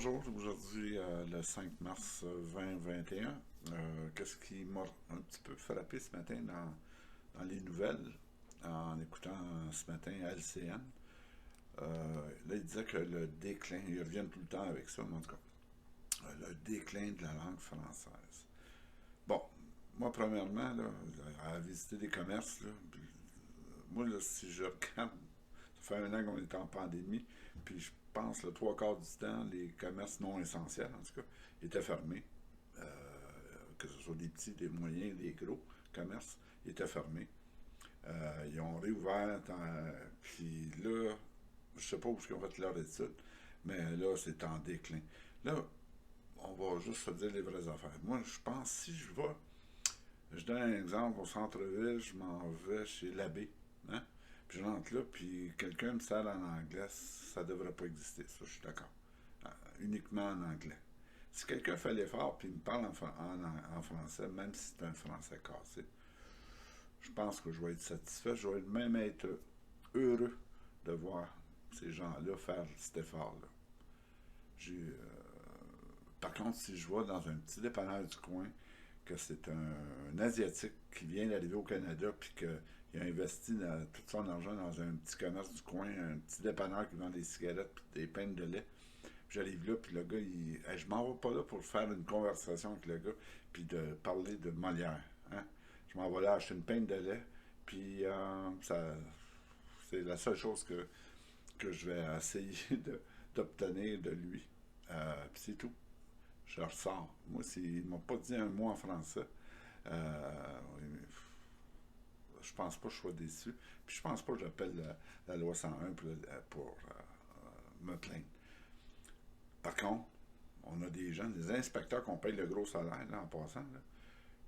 Bonjour, aujourd'hui le 5 mars 2021. Qu'est-ce qui m'a un petit peu frappé ce matin dans les nouvelles en écoutant ce matin LCN? Là, il disait que le déclin, ils reviennent tout le temps avec ça, mais en tout cas, le déclin de la langue française. Bon, moi, premièrement, là, à visiter des commerces, là, puis, moi, là, si je regarde, ça fait un an qu'on est en pandémie, puis je pense le trois quarts du temps, les commerces non essentiels, en tout cas, étaient fermés. Euh, que ce soit des petits, des moyens, des gros commerces, étaient fermés. Ils ont réouvert, puis là, je sais pas où ils ont fait leur étude, mais là, c'est en déclin. Là, on va juste se dire les vraies affaires. Moi, je pense, si je donne un exemple, au centre-ville, je m'en vais chez l'abbé, hein? Puis je rentre là, puis quelqu'un me sert en anglais, ça devrait pas exister, ça, je suis d'accord. Uniquement en anglais. Si quelqu'un fait l'effort, puis me parle en français, même si c'est un français cassé, je pense que je vais être satisfait, je vais même être heureux de voir ces gens-là faire cet effort-là. Par contre, si je vois dans un petit dépanneur du coin que c'est un Asiatique qui vient d'arriver au Canada puis qu'il a investi tout son argent dans un petit commerce du coin, un petit dépanneur qui vend des cigarettes et des pinnes de lait. Puis j'arrive là, puis le gars, je m'en vais pas là pour faire une conversation avec le gars, puis de parler de Molière. Hein? Je m'en vais là acheter une pinte de lait, puis c'est la seule chose que je vais essayer d'obtenir de lui. Puis c'est tout. Je ressors. Moi, il m'a pas dit un mot en français. Euh, je pense pas que je sois déçu. Puis je pense pas que j'appelle la loi 101 pour me plaindre. Par contre, on a des gens, des inspecteurs qu'on paye le gros salaire là, en passant, là,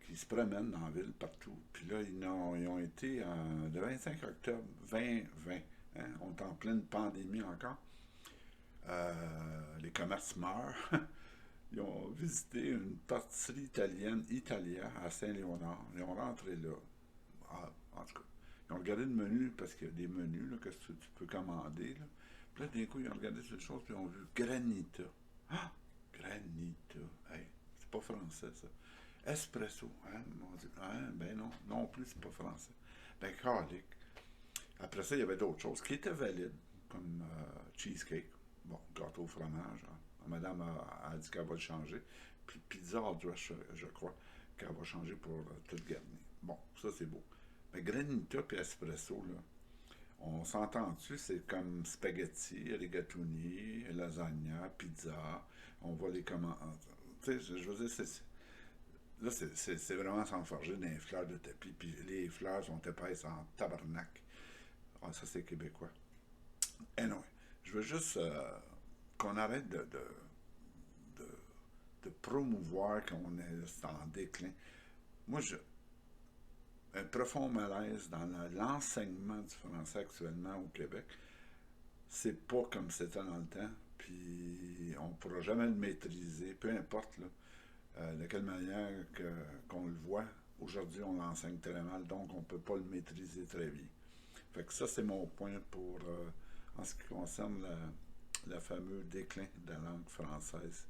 qui se promènent dans la ville partout. Puis là, ils ont été le 25 octobre 2020. Hein, on est en pleine pandémie encore. Les commerces meurent. Ils ont visité une pâtisserie italienne, Italia, à Saint-Léonard. Ils ont rentré là. Ah, en tout cas, ils ont regardé le menu, parce qu'il y a des menus là, que tu peux commander. Là. Puis là, d'un coup, ils ont regardé cette chose, puis ils ont vu Granita. Ah! Granita. Hey, c'est pas français, ça. Espresso. Hein? On dit, hein? Ben non, non plus, c'est pas français. Ben, calique. Après ça, il y avait d'autres choses qui étaient valides, comme cheesecake. Bon, gâteau au fromage. Hein. Madame a dit qu'elle va le changer. Puis pizza address, je crois, qu'elle va changer pour tout garni. Bon, ça c'est beau. Mais granita et espresso, là, on s'entend-tu, c'est comme spaghetti, rigatoni, lasagna, pizza. On voit les comment. Tu sais, je veux dire, là, c'est vraiment s'enfarger dans les fleurs de tapis. Puis les fleurs sont épaisses en tabarnak. Ah, ça, c'est québécois. Anyway, je veux juste qu'on arrête de, de promouvoir qu'on est en déclin. Moi, un profond malaise dans l'enseignement du français actuellement au Québec. C'est pas comme c'était dans le temps, puis on ne pourra jamais le maîtriser, peu importe là, de quelle manière qu'on le voit. Aujourd'hui, on l'enseigne très mal, donc on ne peut pas le maîtriser très bien. Fait que ça, c'est mon point en ce qui concerne le fameux déclin de la langue française.